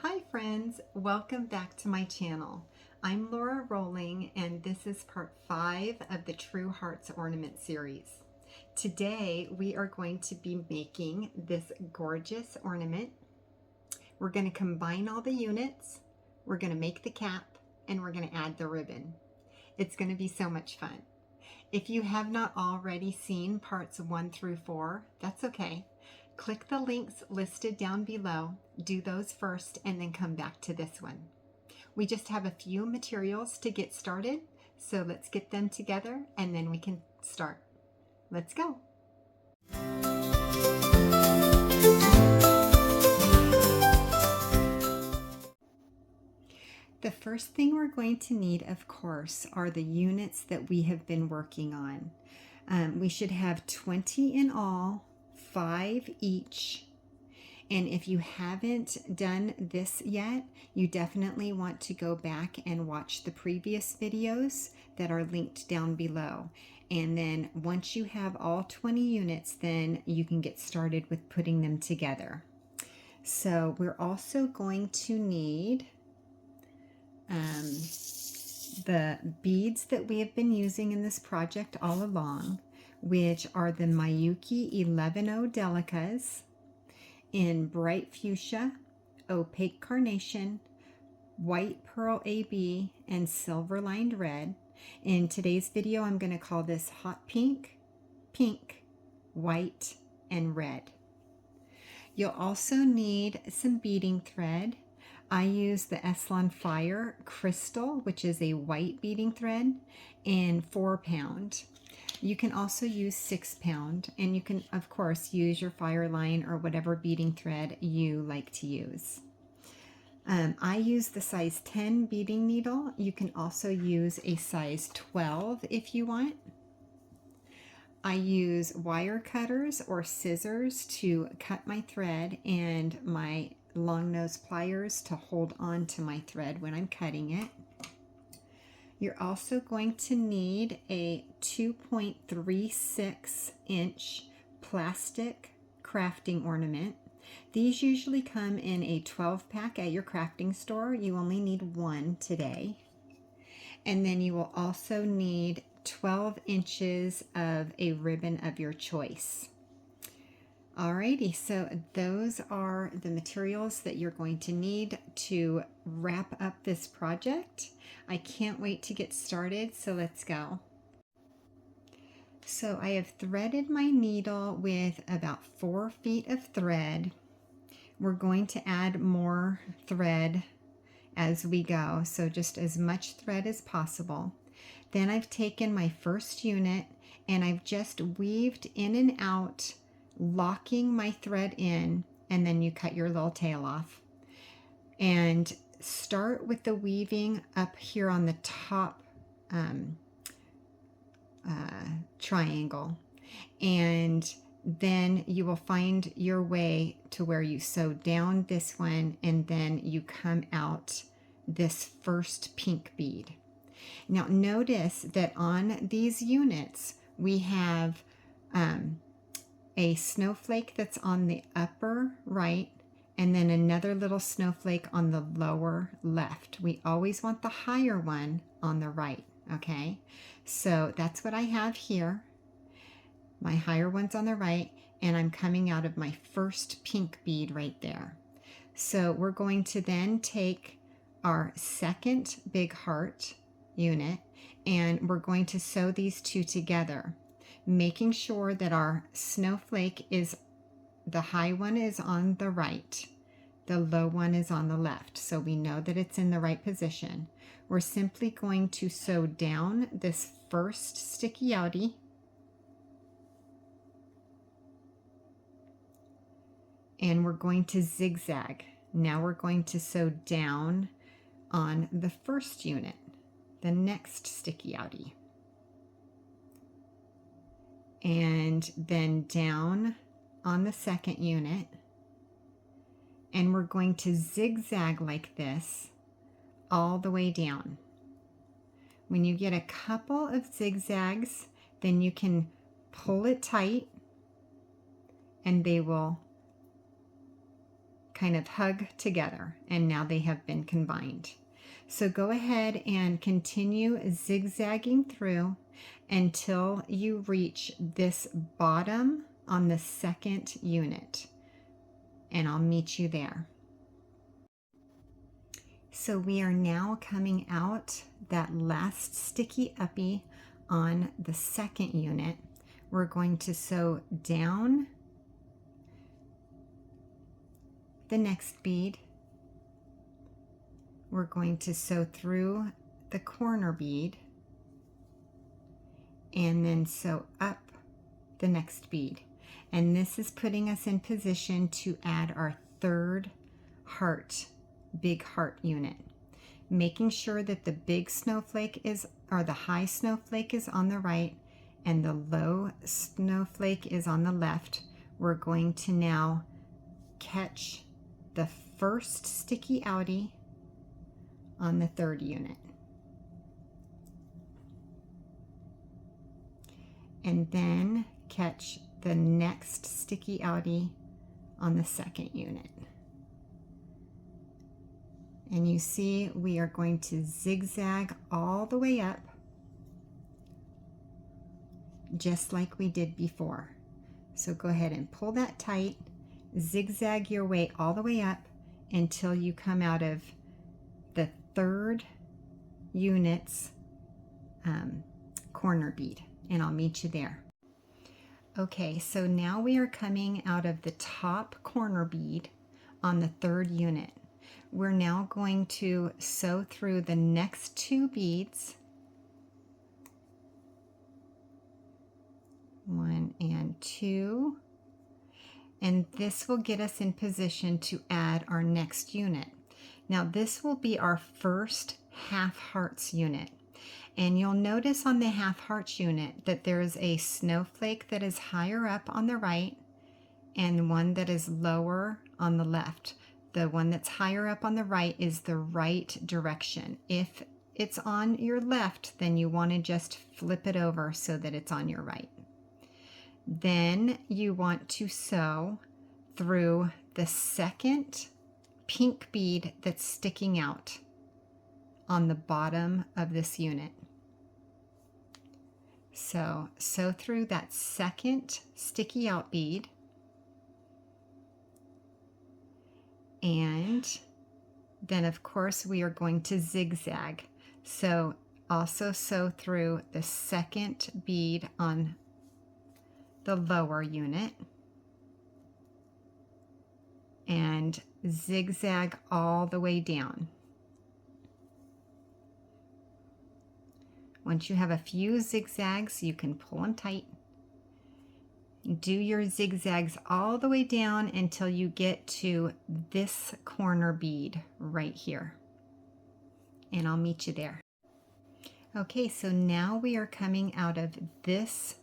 Hi friends, welcome back to my channel. I'm Lora Rolling and this is part 5 of the True Hearts Ornament series. Today we are going to be making this gorgeous ornament. We're going to combine all the units, we're going to make the cap, and we're going to add the ribbon. It's going to be so much fun. If you have not already seen parts 1 through 4, that's okay. Click the links listed down below, do those first, and then come back to this one. We just have a few materials to get started, so let's get them together and then we can start. Let's go. The first thing we're going to need, of course, are the units that we have been working on. We should have 20 in all, 5 each. And if you haven't done this yet, you definitely want to go back and watch the previous videos that are linked down below. And then once you have all 20 units, then you can get started with putting them together. So we're also going to need the beads that we have been using in this project all along, which are the Miyuki Delicas in bright fuchsia, opaque carnation, white pearl AB, and silver lined red. In today's video, I'm going to call this hot pink, pink, white, and red. You'll also need some beading thread. I use the Eslon Fire Crystal, which is a white beading thread, in 4 pound. You can also use 6 pound, and you can, of course, use your fire line or whatever beading thread you like to use. I use the size 10 beading needle. You can also use a size 12 if you want. I use wire cutters or scissors to cut my thread and my long nose pliers to hold on to my thread when I'm cutting it. You're also going to need a 2.36 inch plastic crafting ornament. These usually come in a 12 pack at your crafting store. You only need 1 today. And then you will also need 12 inches of a ribbon of your choice. Alrighty, so those are the materials that you're going to need to wrap up this project. I can't wait to get started, so let's go. So I have threaded my needle with about 4 feet of thread. We're going to add more thread as we go, so just as much thread as possible. Then I've taken my first unit and I've just weaved in and out, locking my thread in, and then you cut your little tail off. And start with the weaving up here on the top triangle, and then you will find your way to where you sew down this one, and then you come out this first pink bead. Now notice that on these units we have a snowflake that's on the upper right, and then another little snowflake on the lower left. We always want the higher one on the right, okay? So that's what I have here. My higher one's on the right, and I'm coming out of my first pink bead right there. So we're going to then take our second big heart unit, and we're going to sew these two together, making sure that our snowflake is, the high one is on the right, the low one is on the left, so we know that it's in the right position. We're simply going to sew down this first sticky outie, and we're going to zigzag. Now we're going to sew down on the first unit, the next sticky outie, and then down on the second unit, and we're going to zigzag like this all the way down. When you get a couple of zigzags, then you can pull it tight and they will kind of hug together, and now they have been combined. So go ahead and continue zigzagging through until you reach this bottom on the second unit, and I'll meet you there. So we are now coming out that last sticky uppy on the second unit. We're going to sew down the next bead. We're going to sew through the corner bead and then sew up the next bead. And this is putting us in position to add our third heart, big heart unit. Making sure that the big snowflake is, or the high snowflake is on the right and the low snowflake is on the left. We're going to now catch the first sticky outie on the third unit. And then catch the next sticky outie on the second unit. And you see we are going to zigzag all the way up, just like we did before. So go ahead and pull that tight, zigzag your way all the way up until you come out of the third unit's corner bead, and I'll meet you there. Okay, so now we are coming out of the top corner bead on the third unit. We're now going to sew through the next two beads, 1 and 2, and this will get us in position to add our next unit. Now this will be our first half hearts unit, and you'll notice on the half hearts unit that there is a snowflake that is higher up on the right and one that is lower on the left. The one that's higher up on the right is the right direction. If it's on your left, then you want to just flip it over so that it's on your right. Then you want to sew through the second pink bead that's sticking out on the bottom of this unit. So sew through that second sticky out bead, and then of course we are going to zigzag. So also sew through the second bead on the lower unit and zigzag all the way down. Once you have a few zigzags, you can pull them tight. Do your zigzags all the way down until you get to this corner bead right here. And I'll meet you there. Okay, so now we are coming out of this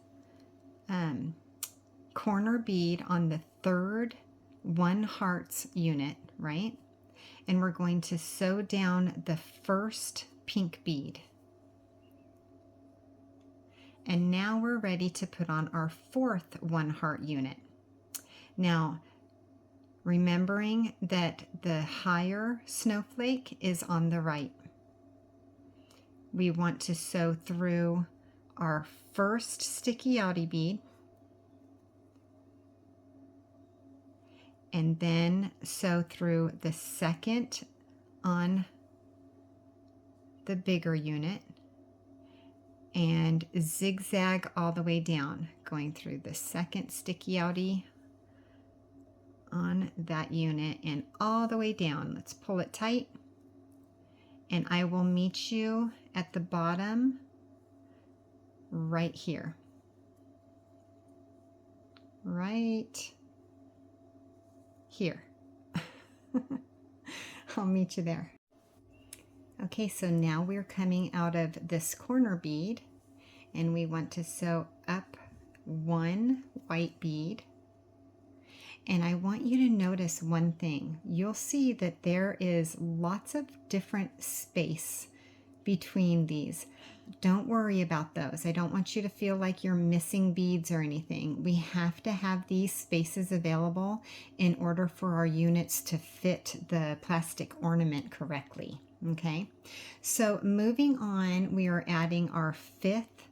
corner bead on the third 1 hearts unit, right? And we're going to sew down the first pink bead. And now we're ready to put on our fourth 1 heart unit. Now, remembering that the higher snowflake is on the right, we want to sew through our first sticky outie bead, and then sew through the second on the bigger unit, and zigzag all the way down, going through the second sticky outie on that unit and all the way down. Let's pull it tight, and I will meet you at the bottom right here. Right here. I'll meet you there. Okay, so now we're coming out of this corner bead, and we want to sew up 1 white bead. And I want you to notice one thing. You'll see that there is lots of different space between these. don't worry about those. I don't want you to feel like you're missing beads or anything. We have to have these spaces available in order for our units to fit the plastic ornament correctly. Okay, so moving on, we are adding our fifth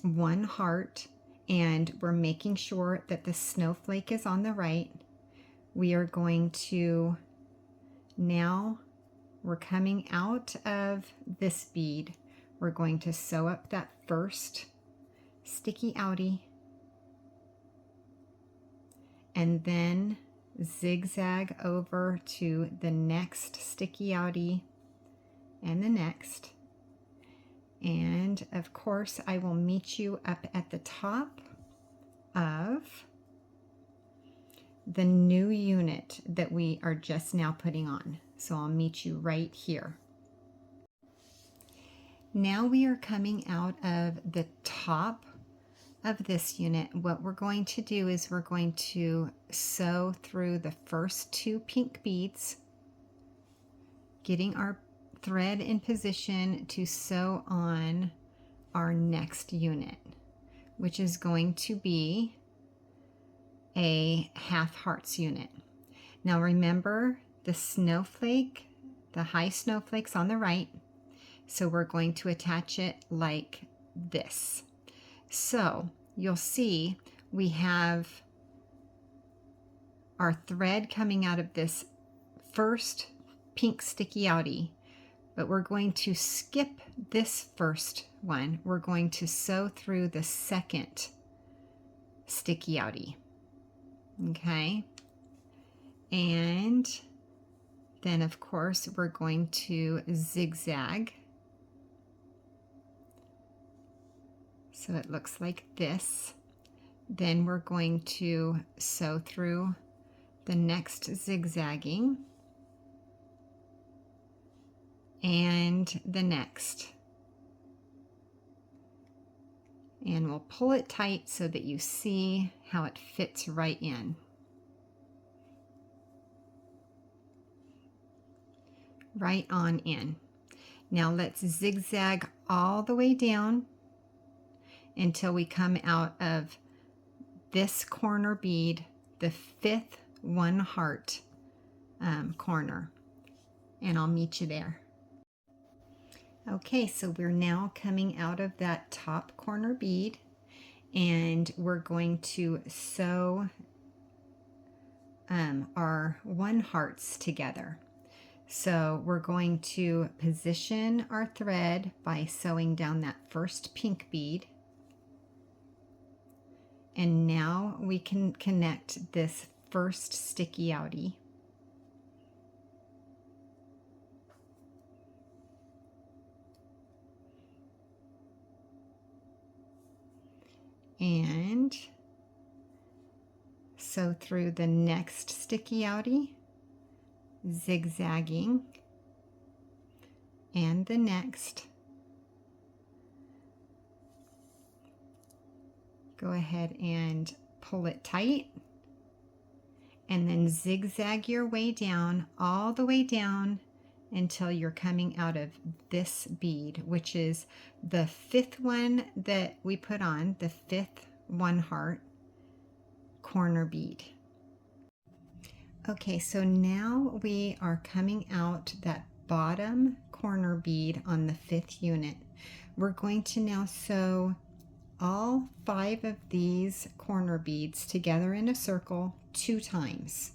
one heart, and we're making sure that the snowflake is on the right. We are going to, now we're coming out of this bead. We're going to sew up that first sticky outie and then zigzag over to the next sticky outie and the next. And of course, I will meet you up at the top of the new unit that we are just now putting on. So I'll meet you right here. Now we are coming out of the top of this unit. What we're going to do is we're going to sew through the first two pink beads, getting our thread in position to sew on our next unit, which is going to be a half hearts unit. Now remember the snowflake, the high snowflake's on the right, so we're going to attach it like this. So you'll see we have our thread coming out of this first pink sticky outie, but we're going to skip this first one. We're going to sew through the second sticky outie. Okay, and then of course we're going to zigzag. So it looks like this. Then we're going to sew through the next zigzagging and the next. And we'll pull it tight so that you see how it fits right in. Right on in. Now let's zigzag all the way down until we come out of this corner bead, the fifth one heart corner, and I'll meet you there. Okay, so we're now coming out of that top corner bead, and we're going to sew our one hearts together. So we're going to position our thread by sewing down that first pink bead. And now we can connect this first sticky outie. And sew through the next sticky outie, zigzagging, and the next. Go ahead and pull it tight, and then zigzag your way down, all the way down until you're coming out of this bead, which is the fifth one that we put on, the fifth one heart corner bead. Okay, so now we are coming out that bottom corner bead on the fifth unit. We're going to now sew all 5 of these corner beads together in a circle 2 times.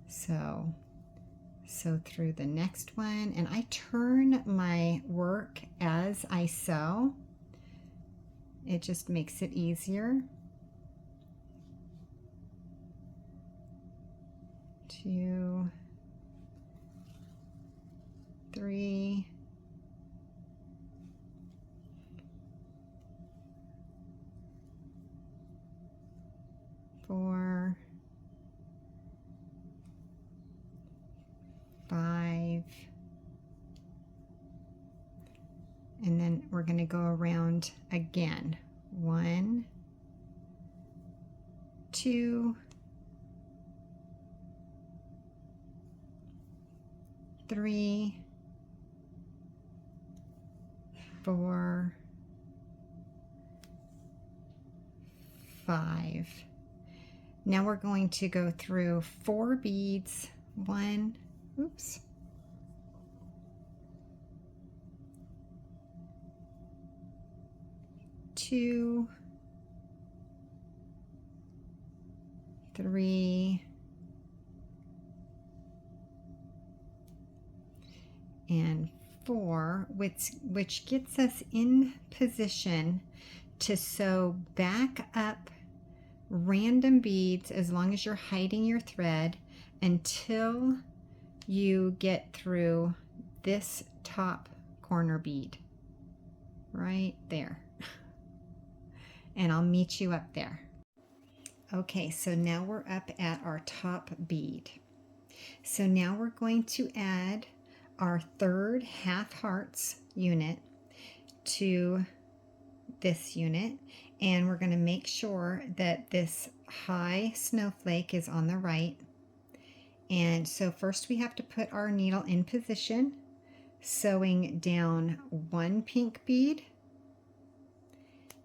So sew through the next one, and I turn my work as I sew. It just makes it easier. 2, 3, 4, 5, and then we're going to go around again. 1, 2, 3, 4, 5. Now we're going to go through 4 beads. 1, oops, 2, 3, and 4, which gets us in position to sew back up random beads as long as you're hiding your thread until you get through this top corner bead right there. And I'll meet you up there. Okay, so now we're up at our top bead. So now we're going to add our third half hearts unit to this unit, and we're going to make sure that this high snowflake is on the right. And so first we have to put our needle in position, sewing down 1 pink bead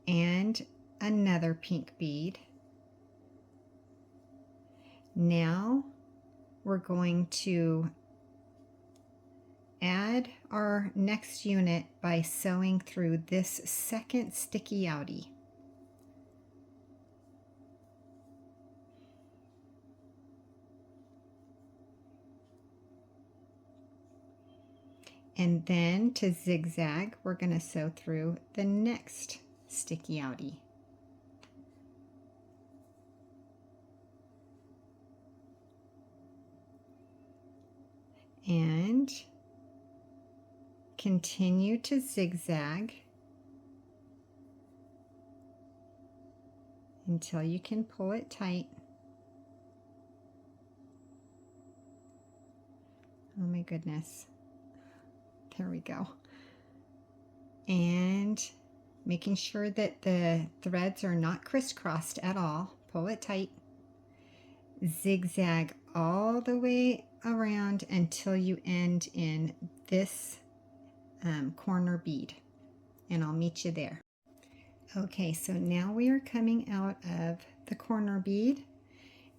and another pink bead. Now we're going to add our next unit by sewing through this second sticky outie. And then to zigzag, we're going to sew through the next sticky outie. And continue to zigzag until you can pull it tight. Oh my goodness. There we go. And making sure that the threads are not crisscrossed at all. Pull it tight. Zigzag all the way around until you end in this corner bead, and I'll meet you there. Okay, so now we are coming out of the corner bead,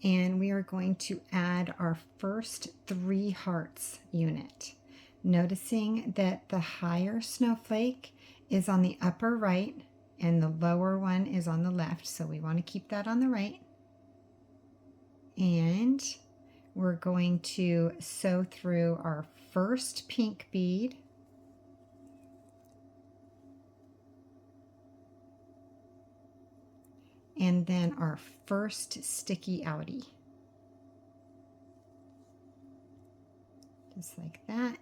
and we are going to add our first 3 hearts unit, noticing that the higher snowflake is on the upper right and the lower one is on the left, so we want to keep that on the right. And we're going to sew through our first pink bead, and then our first sticky outie. Just like that.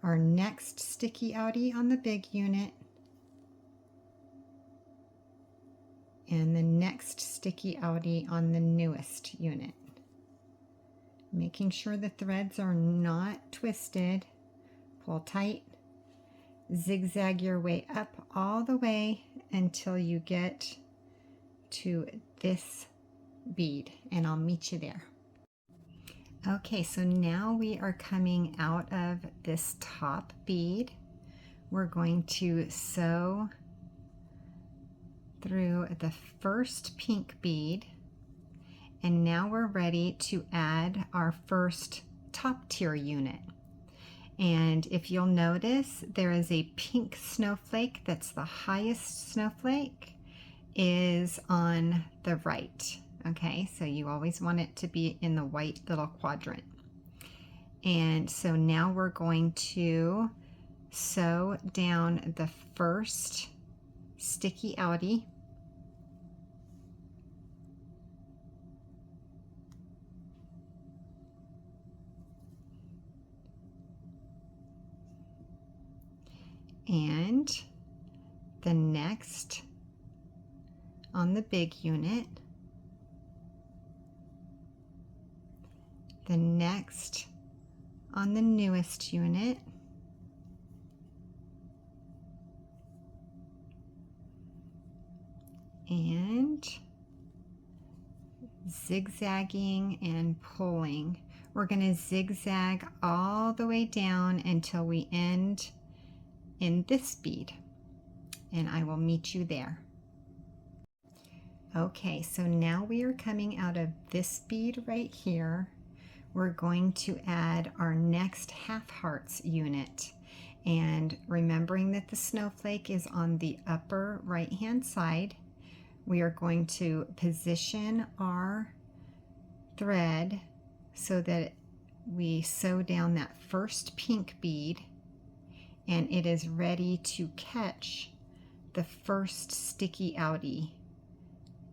Our next sticky outie on the big unit, and the next sticky outie on the newest unit. Making sure the threads are not twisted. Pull tight. Zigzag your way up all the way until you get to this bead, and I'll meet you there. Okay, so now we are coming out of this top bead. We're going to sew through the first pink bead, and now we're ready to add our first top tier unit. And if you'll notice, there is a pink snowflake that's the highest snowflake is on the right. Okay, so you always want it to be in the white little quadrant. And so now we're going to sew down the first sticky outie, and the next on the big unit, the next on the newest unit, and zigzagging and pulling. We're going to zigzag all the way down until we end in this bead, and I will meet you there. Okay, so now we are coming out of this bead right here. We're going to add our next half hearts unit. And remembering that the snowflake is on the upper right hand side, we are going to position our thread so that we sew down that first pink bead, and it is ready to catch the first sticky outie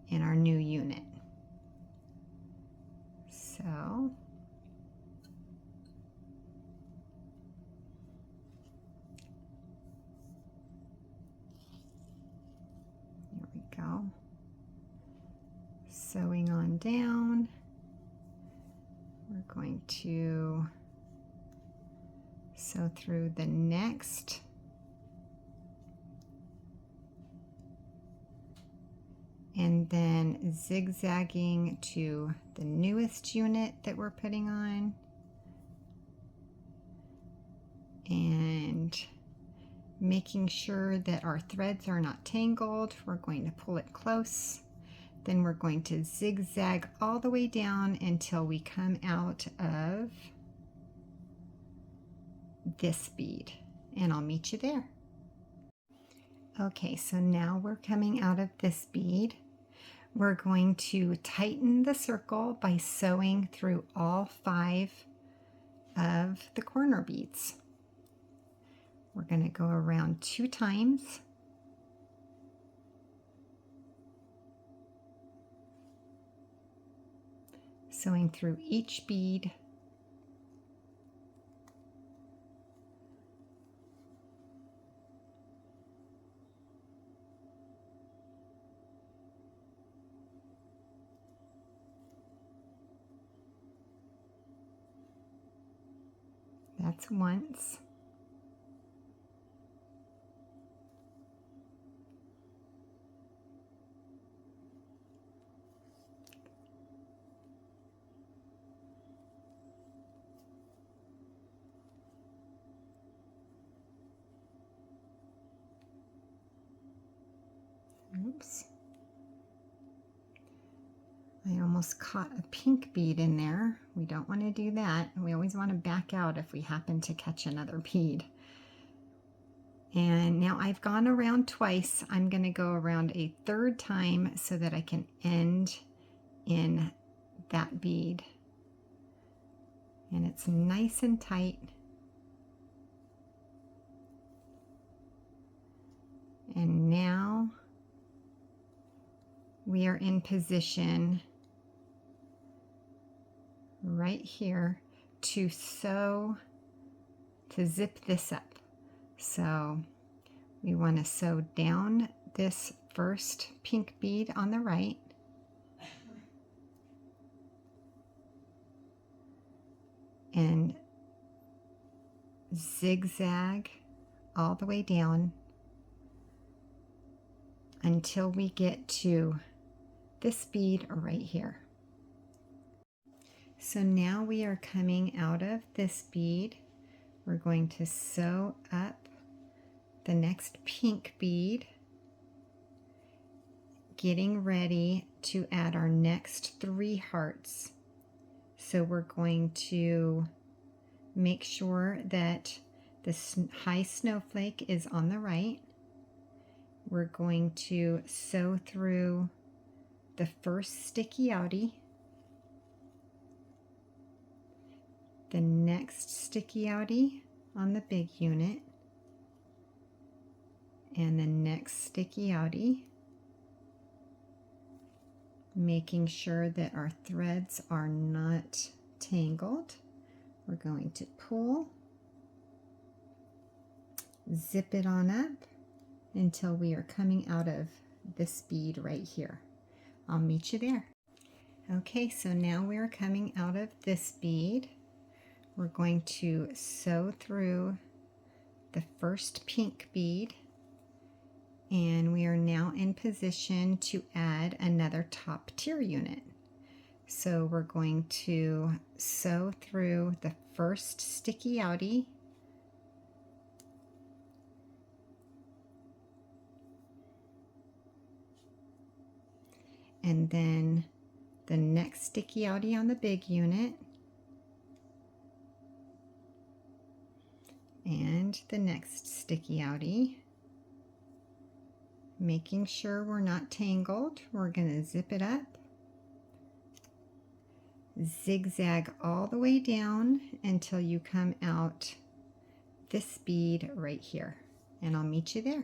in our new unit. So here we go. Sewing on down. We're going to sew through the next and then zigzagging to the newest unit that we're putting on, and making sure that our threads are not tangled. We're going to pull it close. Then we're going to zigzag all the way down until we come out of this bead, and I'll meet you there. Okay, so now we're coming out of this bead. We're going to tighten the circle by sewing through all 5 of the corner beads. We're going to go around 2 times. Sewing through each bead. That's once. Oops. I almost caught a pink bead in there. We don't want to do that. We always want to back out if we happen to catch another bead. And now I've gone around twice. I'm going to go around a 3rd time so that I can end in that bead. And it's nice and tight. And now we are in position right here to sew, to zip this up. So we want to sew down this first pink bead on the right, and zigzag all the way down until we get to this bead right here. So now we are coming out of this bead. We're going to sew up the next pink bead, getting ready to add our next 3 hearts. So we're going to make sure that the high snowflake is on the right. We're going to sew through the first sticky outie, the next sticky outie on the big unit, and the next sticky outie, making sure that our threads are not tangled. We're going to pull, zip it on up until we are coming out of this bead right here. I'll meet you there. Okay, so now we are coming out of this bead. We're going to sew through the first pink bead, and we are now in position to add another top tier unit. So we're going to sew through the first sticky outie, and then the next sticky outie on the big unit, and the next sticky outie. Making sure we're not tangled, we're going to zip it up, zigzag all the way down until you come out this bead right here, and I'll meet you there.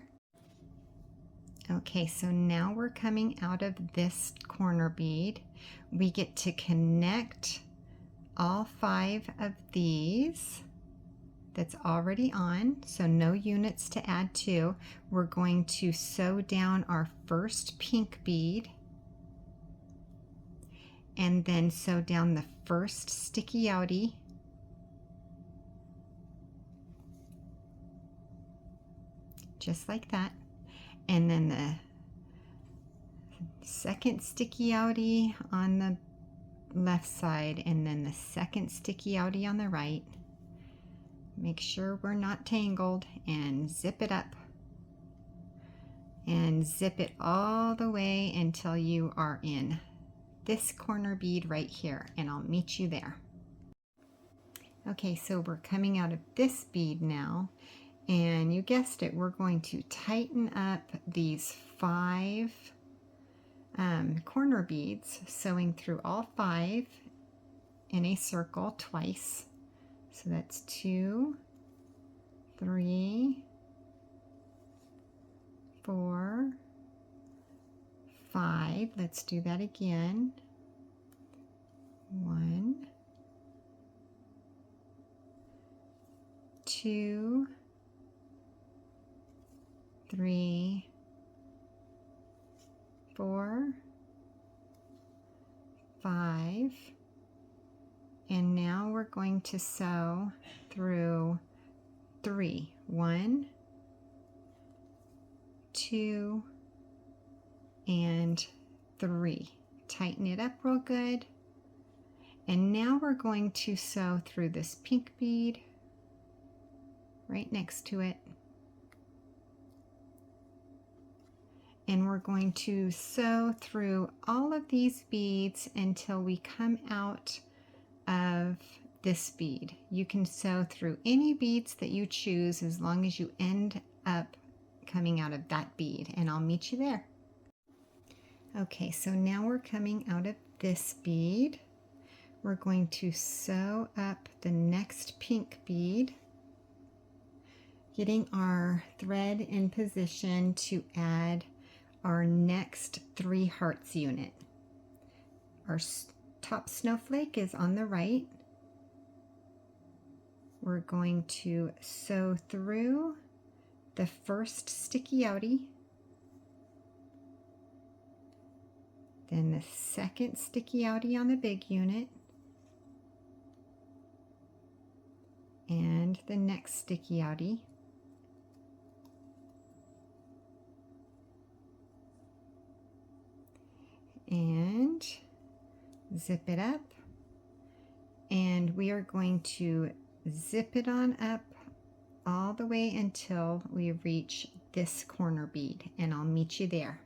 Okay, so now we're coming out of this corner bead. We get to connect all 5 of these that's already on, so no units to add to. We're going to sew down our first pink bead and then sew down the first sticky outie, just like that, and then the second sticky outie on the left side, and then the second sticky outie on the right. Make sure we're not tangled, and zip it up and zip it all the way until you are in this corner bead right here, and I'll meet you there. Okay, so we're coming out of this bead now, and you guessed it, we're going to tighten up these 5 corner beads, sewing through all 5 in a circle twice. So that's 2, 3, 4, 5. Let's do that again. 1, 2, 3, 4, 5. And now we're going to sew through 3. 1, 2, and 3. Tighten it up real good. And now we're going to sew through this pink bead right next to it. And we're going to sew through all of these beads until we come out of this bead. You can sew through any beads that you choose as long as you end up coming out of that bead, and I'll meet you there. Okay, so now we're coming out of this bead. We're going to sew up the next pink bead, getting our thread in position to add our next 3 hearts unit. Our top snowflake is on the right. We're going to sew through the first sticky outie, then the second sticky outie on the big unit, and the next sticky outie, and zip it up, and we are going to zip it on up all the way until we reach this corner bead, and I'll meet you there.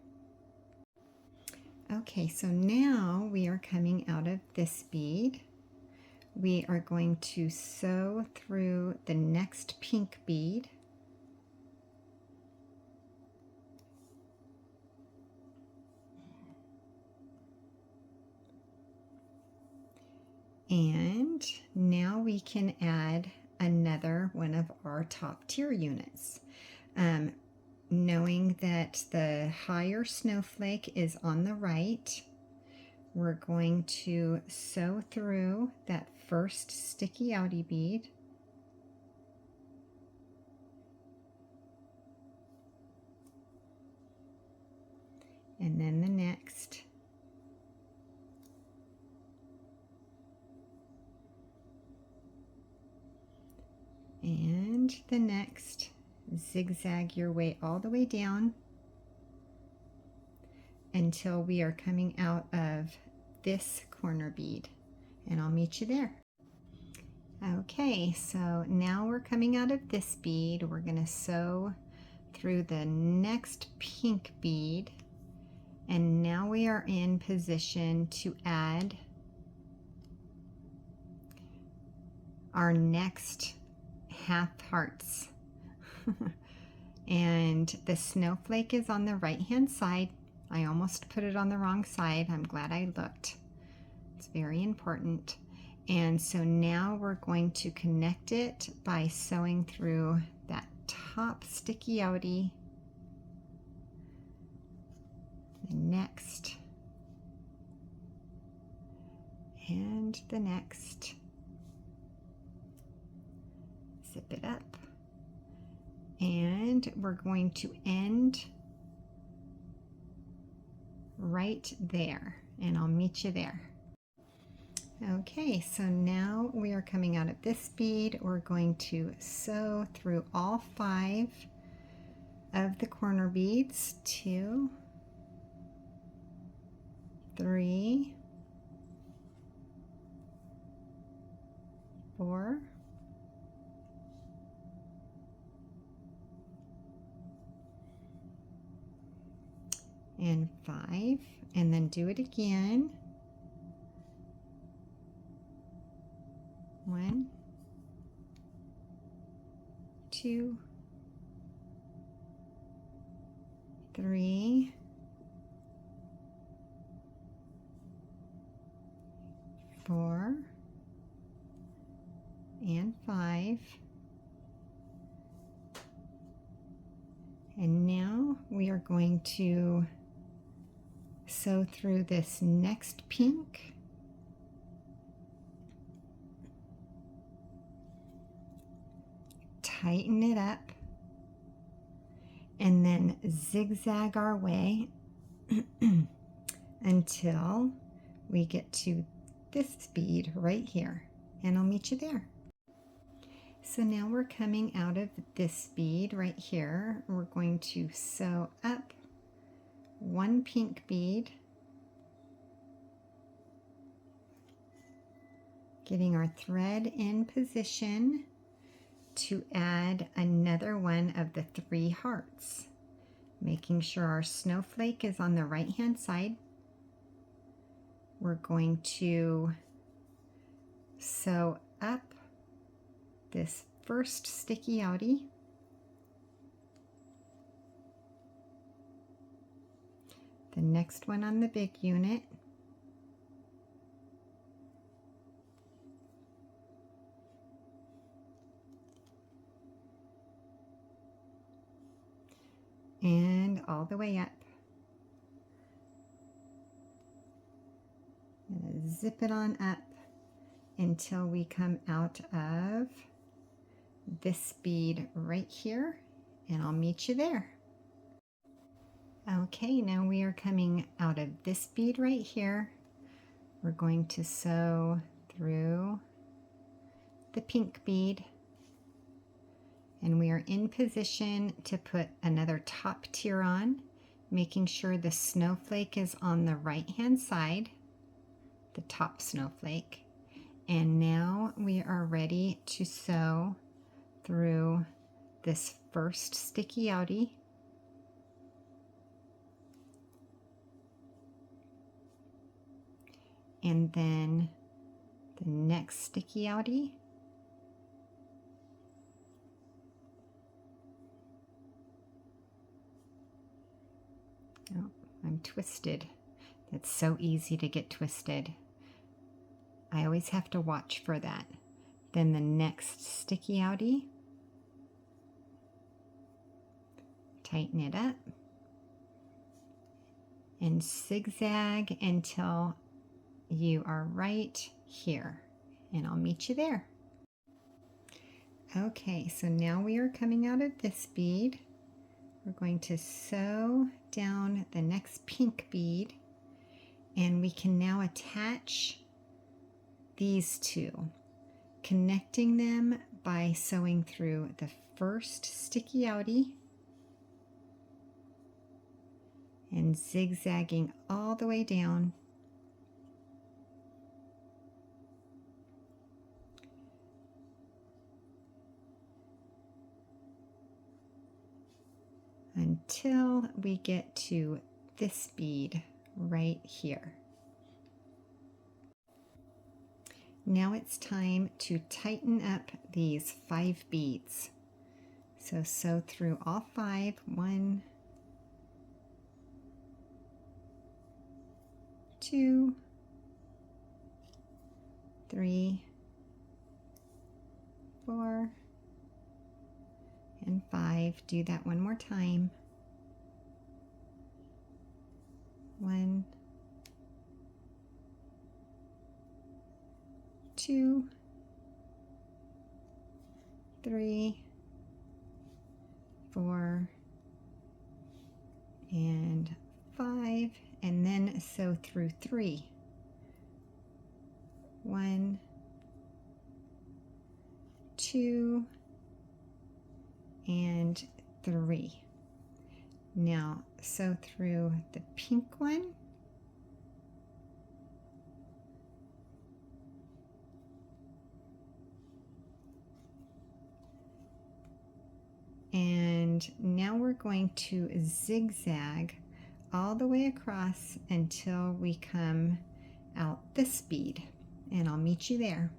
Okay, so now we are coming out of this bead. We are going to sew through the next pink bead, and now we can add another one of our top tier units. Knowing that the higher snowflake is on the right, we're going to sew through that first sticky outie bead, and then the next, and the next. Zigzag your way all the way down until we are coming out of this corner bead, and I'll meet you there. Okay, so now we're coming out of this bead. We're going to sew through the next pink bead, And now we are in position to add our next half hearts. And the snowflake is on the right hand side. I almost put it on the wrong side. I'm glad I looked. It's very important. And so now we're going to connect it by sewing through that top sticky outie, the next, and the next. Zip it up. And we're going to end right there, and I'll meet you there. Okay, so now we are coming out of this bead. We're going to sew through all 5 of the corner beads. 2, 3, 4, and 5, and then do it again. 1, 2, 3, 4, and 5. And now we are going to sew through this next pink. Tighten it up, and then zigzag our way until we get to this bead right here, and I'll meet you there. So now we're coming out of this bead right here. We're going to sew up 1 pink bead, getting our thread in position to add another one of the 3 hearts, making sure our snowflake is on the right hand side. We're going to sew up this first sticky outie, the next one on the big unit, and all the way up. And zip it on up until we come out of this bead right here, and I'll meet you there. Okay, now we are coming out of this bead right here. We're going to sew through the pink bead, and we are in position to put another top tier on, making sure the snowflake is on the right hand side, the top snowflake. And now we are ready to sew through this first sticky outie, and then the next sticky outie, oh, I'm twisted. It's so easy to get twisted. I always have to watch for that. Then the next sticky outie, tighten it up, and zigzag until you are right here, and I'll meet you there. Okay, so now we are coming out of this bead. We're going to sew down the next pink bead, and we can now attach these 2, connecting them by sewing through the first sticky outie and zigzagging all the way down until we get to this bead right here. Now it's time to tighten up these 5 beads. So sew through all 5. 1, 2, 3, 4, and 5. Do that one more time. 1, 2, 3, 4, and 5, and then sew through 3. 1, 2, and 3. Now sew through the pink one, and now we're going to zigzag all the way across until we come out this bead, and I'll meet you there.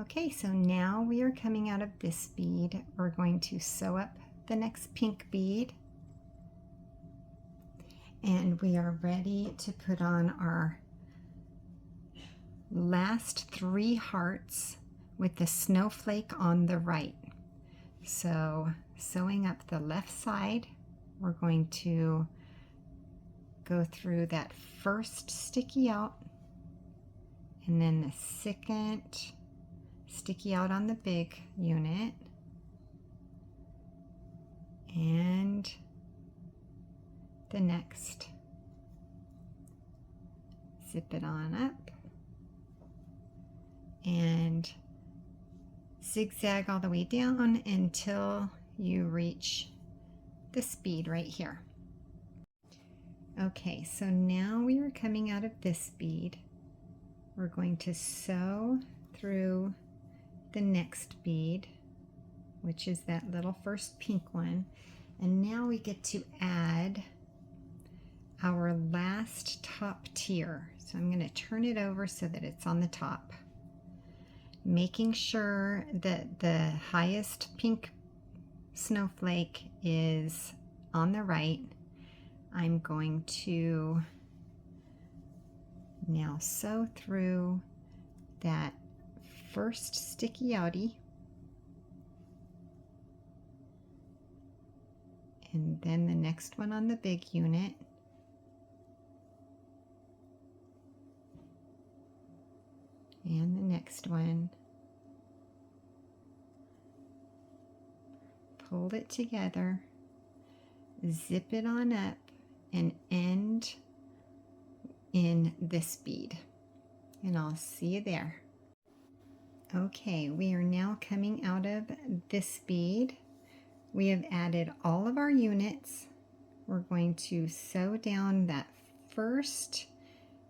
Okay, so now we are coming out of this bead. We're going to sew up the next pink bead, and we are ready to put on our last 3 hearts with the snowflake on the right. So sewing up the left side, we're going to go through that first sticky out, and then the second sticky out on the big unit, and the next. Zip it on up and zigzag all the way down until you reach this bead right here. Okay, so now we are coming out of this bead. We're going to sew through the next bead, which is that little first pink one, and now we get to add our last top tier. So I'm going to turn it over so that it's on the top, making sure that the highest pink snowflake is on the right. I'm going to now sew through that first sticky outie, and then the next one on the big unit, and the next one. Pull it together, zip it on up, and end in this bead, and I'll see you there. Okay, we are now coming out of this bead. We have added all of our units. We're going to sew down that first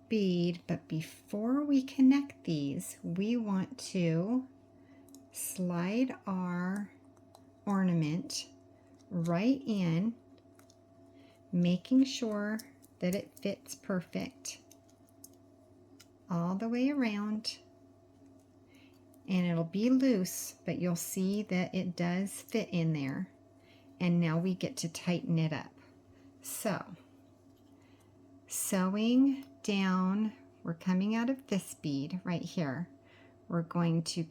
bead, but before we connect these, we want to slide our ornament right in, making sure that it fits perfect all the way around. And it'll be loose, but you'll see that it does fit in there. And now we get to tighten it up. So, sewing down, we're coming out of this bead right here. We're going to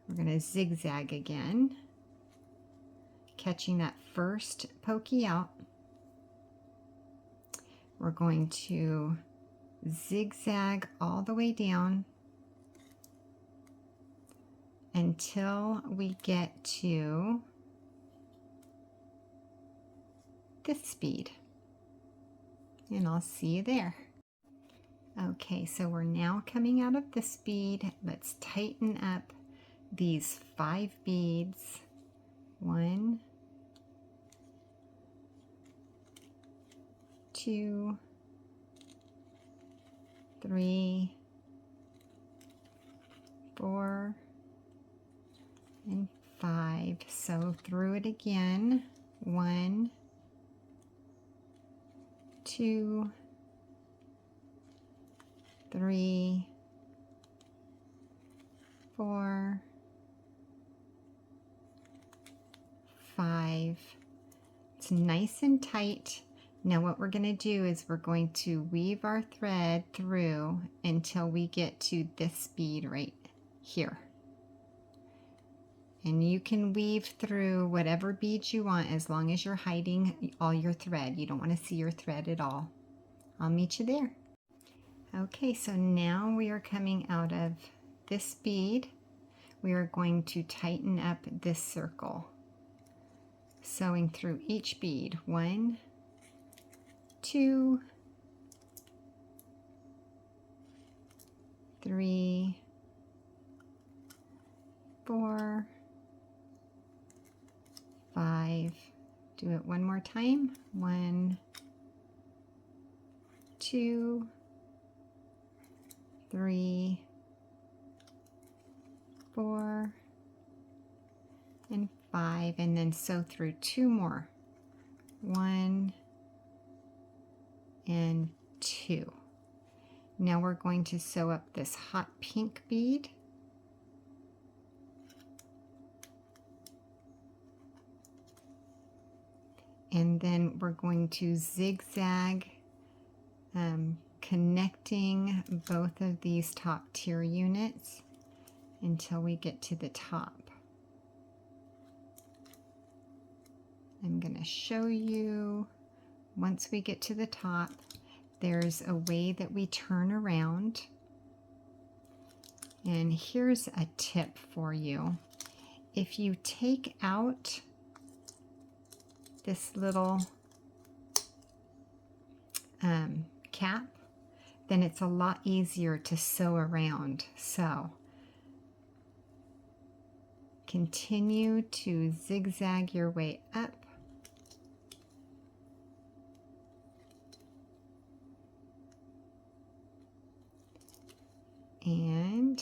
we're going to zigzag again, catching that first pokey out. We're going to zigzag all the way down until we get to this bead, and I'll see you there. Okay, so we're now coming out of this bead. Let's tighten up these 5 beads. 1, 2, 3, 4, and 5. Sew through it again. 1, 2, 3, 4, 5. It's nice and tight. Now what we're going to do is we're going to weave our thread through until we get to this bead right here. And you can weave through whatever beads you want as long as you're hiding all your thread. You don't want to see your thread at all. I'll meet you there. Okay, so now we are coming out of this bead. We are going to tighten up this circle. Sewing through each bead. 1, 2, 3, 4, 5. Do it one more time. 1, 2, 3, 4, and 5, and then sew through 2 more. 1 and 2. Now we're going to sew up this hot pink bead. And then we're going to zigzag, connecting both of these top tier units until we get to the top. I'm going to show you once we get to the top. There's a way that we turn around. And here's a tip for you. If you take out this little cap, then it's a lot easier to sew around. So continue to zigzag your way up. And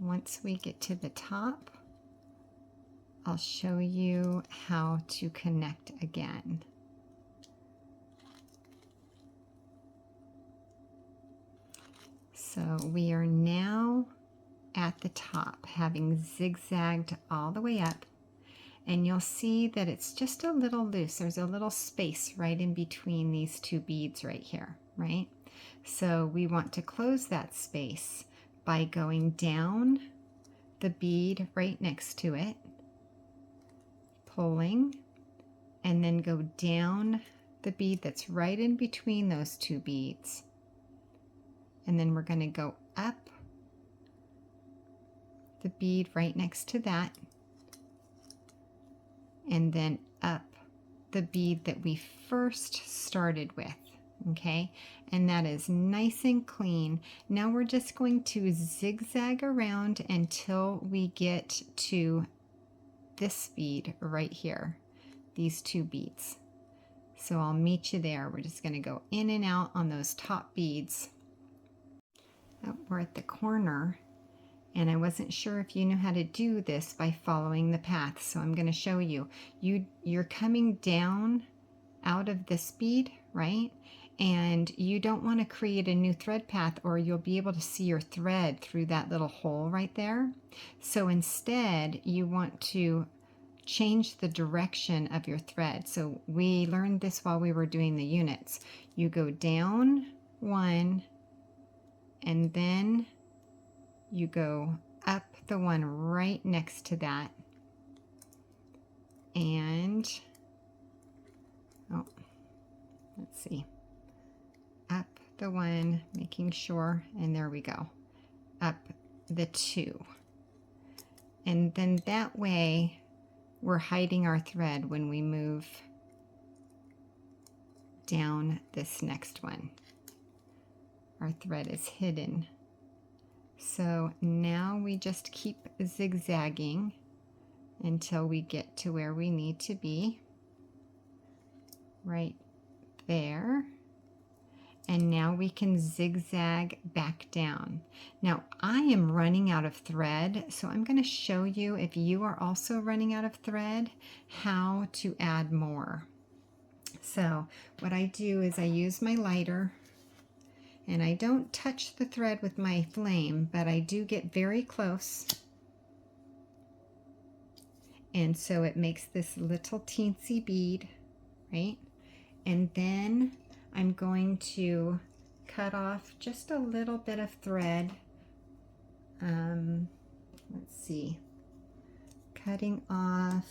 once we get to the top, I'll show you how to connect again. So we are now at the top, having zigzagged all the way up, and you'll see that it's just a little loose. There's a little space right in between these 2 beads right here, right? So we want to close that space by going down the bead right next to it, pulling, and then go down the bead that's right in between those 2 beads. And then we're going to go up the bead right next to that, and then up the bead that we first started with. Okay, and that is nice and clean. Now we're just going to zigzag around until we get to this bead right here, these 2 beads. So I'll meet you there. We're just going to go in and out on those top beads. Oh, we're at the corner, and I wasn't sure if you knew how to do this by following the path, so I'm going to show you. You're coming down out of this bead, right? And you don't want to create a new thread path, or you'll be able to see your thread through that little hole right there. So instead, you want to change the direction of your thread. So we learned this while we were doing the units. You go down 1, and then you go up the one right next to that. And, oh, let's see. Up the one, making sure, and there we go. Up the 2. And then that way we're hiding our thread when we move down this next one. Our thread is hidden. So now we just keep zigzagging until we get to where we need to be, right there. And now we can zigzag back down. Now I am running out of thread, so I'm going to show you, if you are also running out of thread, how to add more. So what I do is I use my lighter, and I don't touch the thread with my flame, but I do get very close. And so it makes this little teensy bead, right? And then I'm going to cut off just a little bit of thread. Let's see, cutting off,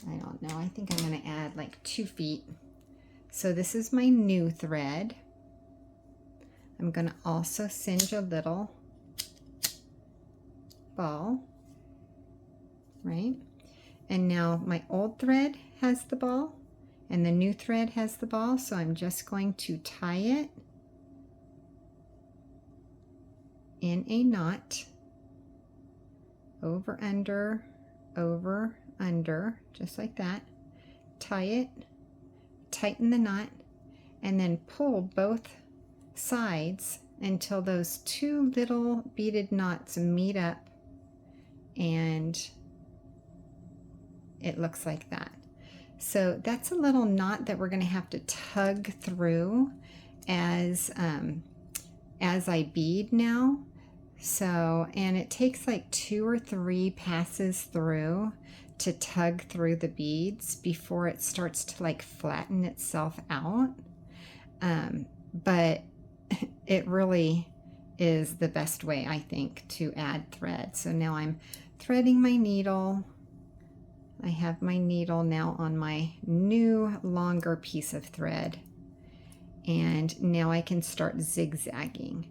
I don't know, I think I'm going to add like 2 feet. So this is my new thread. I'm going to also singe a little ball, right? And now my old thread has the ball and the new thread has the ball, so I'm just going to tie it in a knot, over, under, just like that. Tie it, tighten the knot, and then pull both sides until those 2 little beaded knots meet up, and it looks like that. So that's a little knot that we're going to have to tug through as I bead now. So, and it takes like 2 or 3 passes through to tug through the beads before it starts to like flatten itself out. But it really is the best way, I think, to add thread. So now I'm threading my needle. I have my needle now on my new longer piece of thread, and now I can start zigzagging.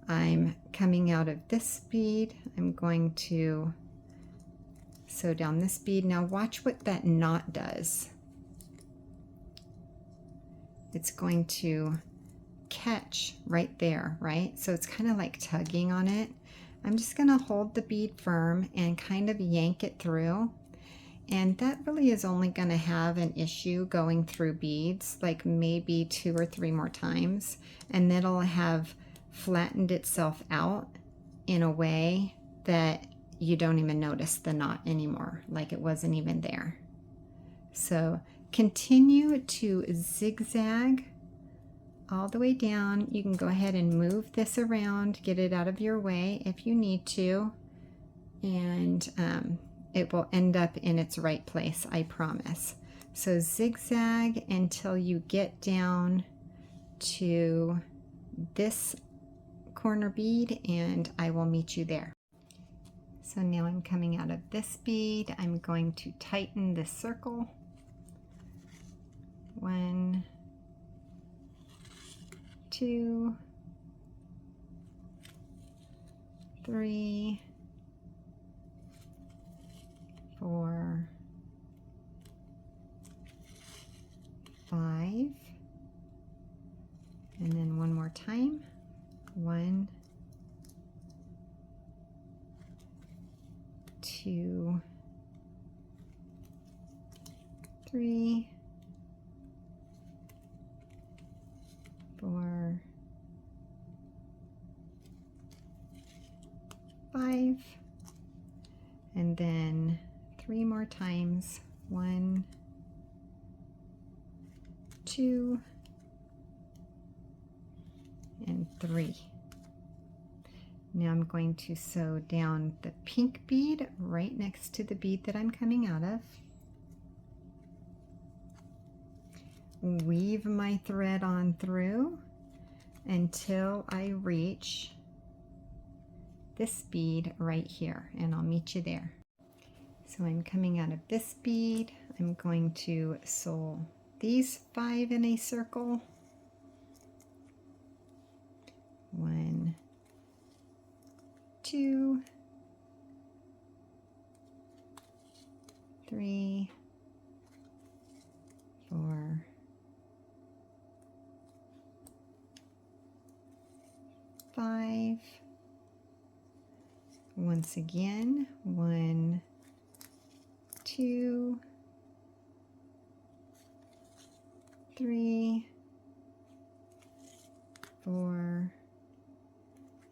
I'm coming out of this bead. I'm going to sew down this bead. Now watch what that knot does. It's going to catch right there, right? So it's kind of like tugging on it. I'm just going to hold the bead firm and kind of yank it through. And that really is only going to have an issue going through beads, like maybe 2 or 3 more times, and it'll have flattened itself out in a way that you don't even notice the knot anymore, like it wasn't even there. So continue to zigzag all the way down. You can go ahead and move this around, get it out of your way if you need to, and it will end up in its right place, I promise. So zigzag until you get down to this corner bead, and I will meet you there. So now I'm coming out of this bead. I'm going to tighten this circle. 1, 2, 3, 4, 5, and then one more time. 1, 2, 3, 4, 5, and then 3 more times. 1, 2, and 3. Now I'm going to sew down the pink bead right next to the bead that I'm coming out of. Weave my thread on through until I reach this bead right here, and I'll meet you there. So I'm coming out of this bead. I'm going to sew these 5 in a circle. 1, 2, 3, 4, 5. Once again, 1, 2, 3, 4,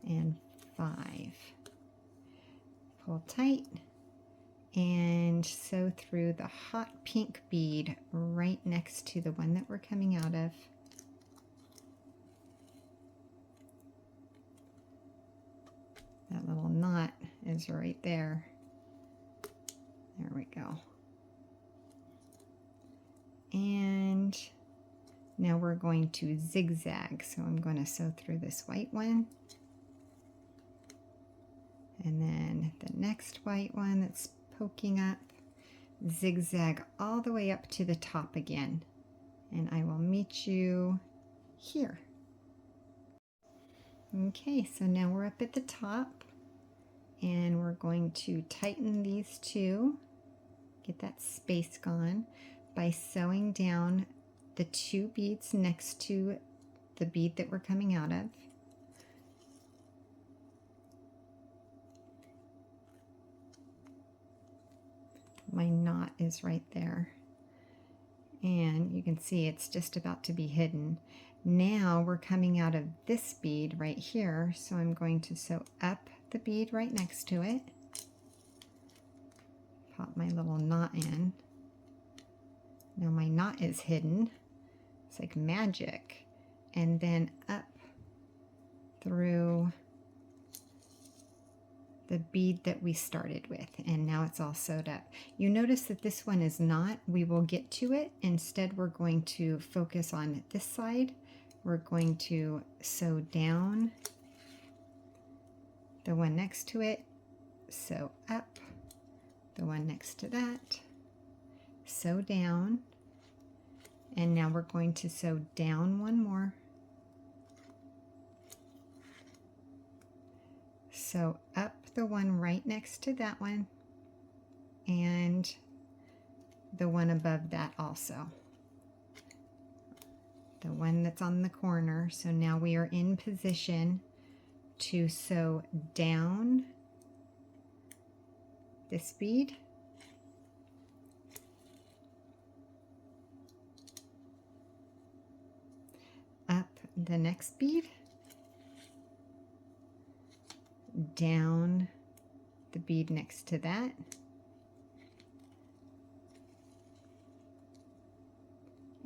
and 5. Pull tight and sew through the hot pink bead right next to the one that we're coming out of. That little knot is right there. There we go. And now we're going to zigzag. So I'm going to sew through this white one. And then the next white one that's poking up, zigzag all the way up to the top again. And I will meet you here. Okay, so now we're up at the top and we're going to tighten these two, get that space gone by sewing down the two beads next to the bead that we're coming out of. My knot is right there. And you can see it's just about to be hidden. Now we're coming out of this bead right here, so I'm going to sew up the bead right next to it. Pop my little knot in. Now my knot is hidden. It's like magic. And then up through the bead that we started with, and now it's all sewed up. You notice that this one is not. We will get to it. Instead, we're going to focus on this side. We're going to sew down the one next to it, sew up the one next to that, sew down, and now we're going to sew down one more, sew up the one right next to that one, and the one above that also, the one that's on the corner. So now we are in position to sew down this bead, up the next bead, down the bead next to that,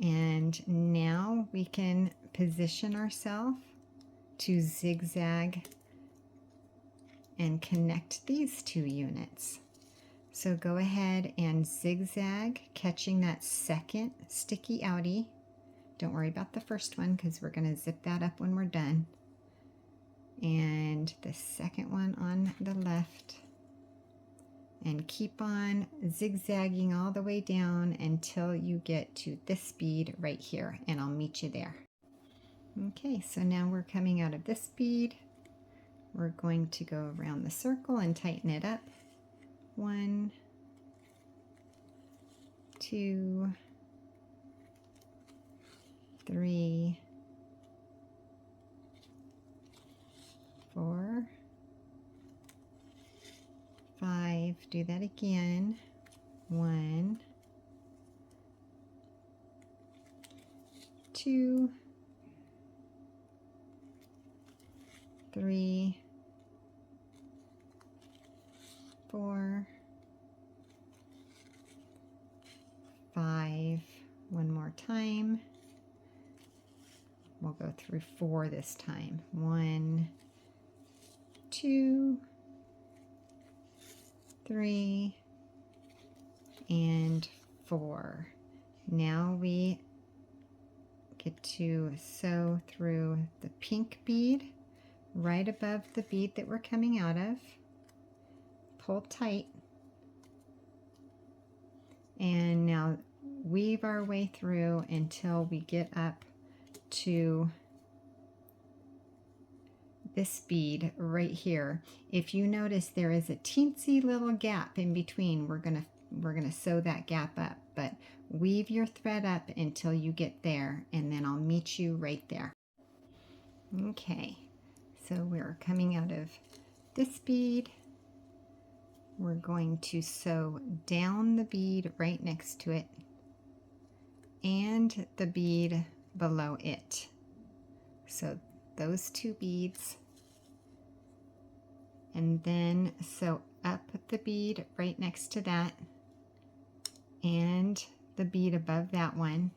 and now we can position ourselves to zigzag and connect these two units. So go ahead and zigzag, catching that second sticky outie. Don't worry about the first one because we're going to zip that up when we're done. And the second one on the left. And keep on zigzagging all the way down until you get to this bead right here, and I'll meet you there. Okay, so now we're coming out of this bead. We're going to go around the circle and tighten it up. 1, 2, 3, 4, 5, do that again. 1, 2, 3, 4, 5, one more time. We'll go through 4 this time. 1, 2, 3, and 4. Now we get to sew through the pink bead right above the bead that we're coming out of. Pull tight, and now weave our way through until we get up to this bead right here. If you notice, there is a teensy little gap in between. We're gonna sew that gap up, but weave your thread up until you get there, and then I'll meet you right there. Okay, so we're coming out of this bead. We're going to sew down the bead right next to it and the bead below it. So those two beads, and then sew up the bead right next to that and the bead above that one.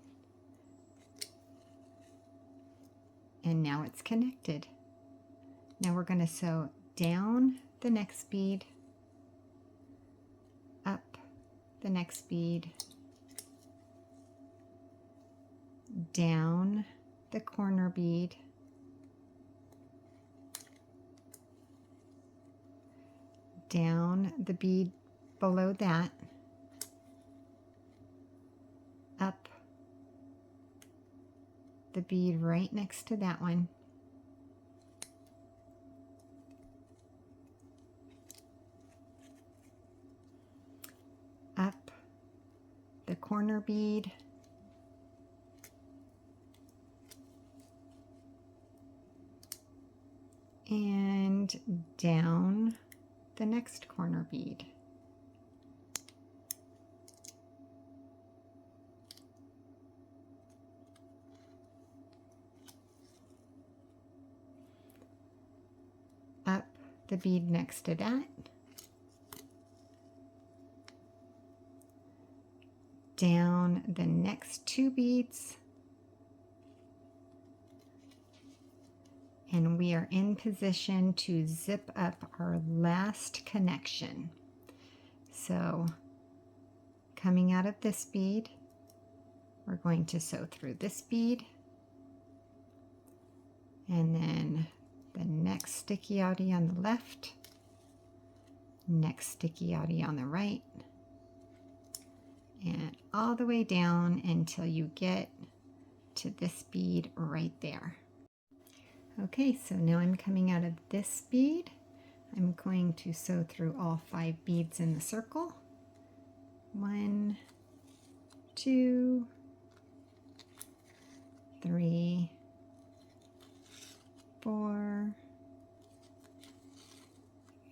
And now it's connected. Now we're going to sew down the next bead, up the next bead, down the corner bead, down the bead below that, up the bead right next to that one, up the corner bead, and down the next corner bead. Up the bead next to that, down the next two beads, and we are in position to zip up our last connection. So coming out of this bead, we're going to sew through this bead, and then the next sticky outie on the left, next sticky outie on the right, and all the way down until you get to this bead right there. Okay, so now I'm coming out of this bead. I'm going to sew through all 5 beads in the circle. 1, 2, 3, 4,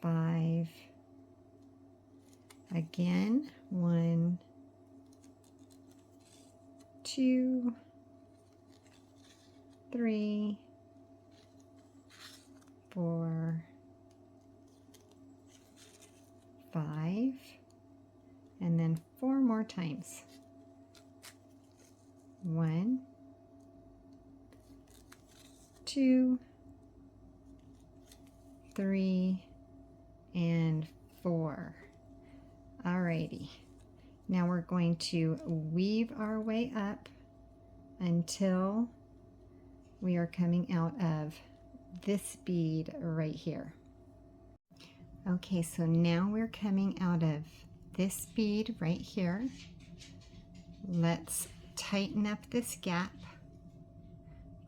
5. Again, 1, 2, 3, 4, 5, and then 4 more times. 1, 2, 3, and 4. Alrighty. Now we're going to weave our way up until we are coming out of this bead right here. Okay, so now we're coming out of this bead right here. Let's tighten up this gap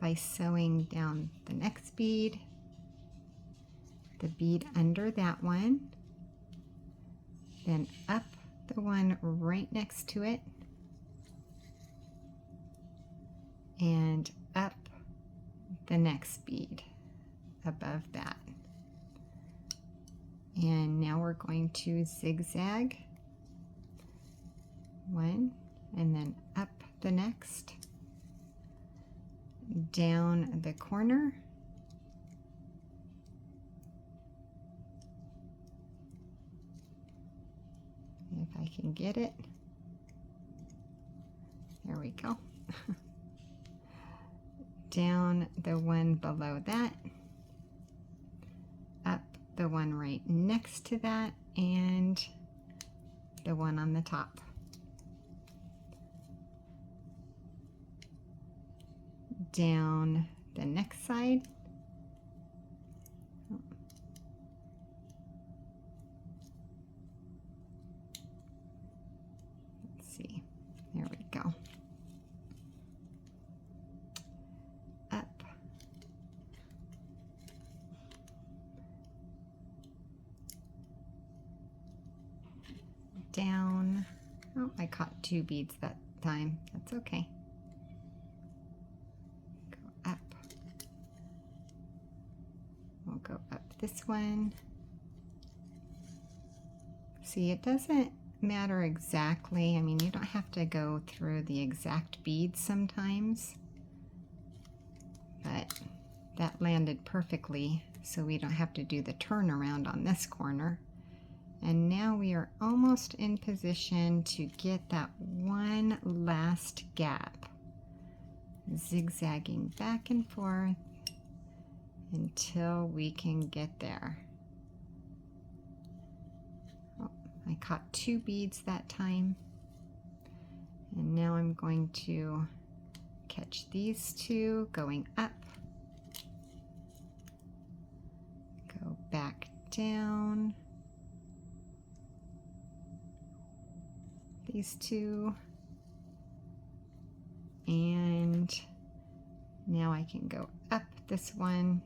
by sewing down the next bead, the bead under that one, then up the one right next to it, and up the next bead above that. And now we're going to zigzag one, and then up the next, down the corner, if I can get it, there we go. Down the one below that, up the one right next to that, and the one on the top. Down the next side, let's see, there we go. Up, down. Oh, I caught 2 beads that time. That's okay. Go up. We'll go up this one. See, it doesn't matter exactly. I mean, you don't have to go through the exact beads sometimes, but that landed perfectly, so we don't have to do the turnaround on this corner. And now we are almost in position to get that one last gap. Zigzagging back and forth until we can get there. Oh, I caught 2 beads that time. And now I'm going to catch these 2 going up, go back down, these 2, and now I can go up this one,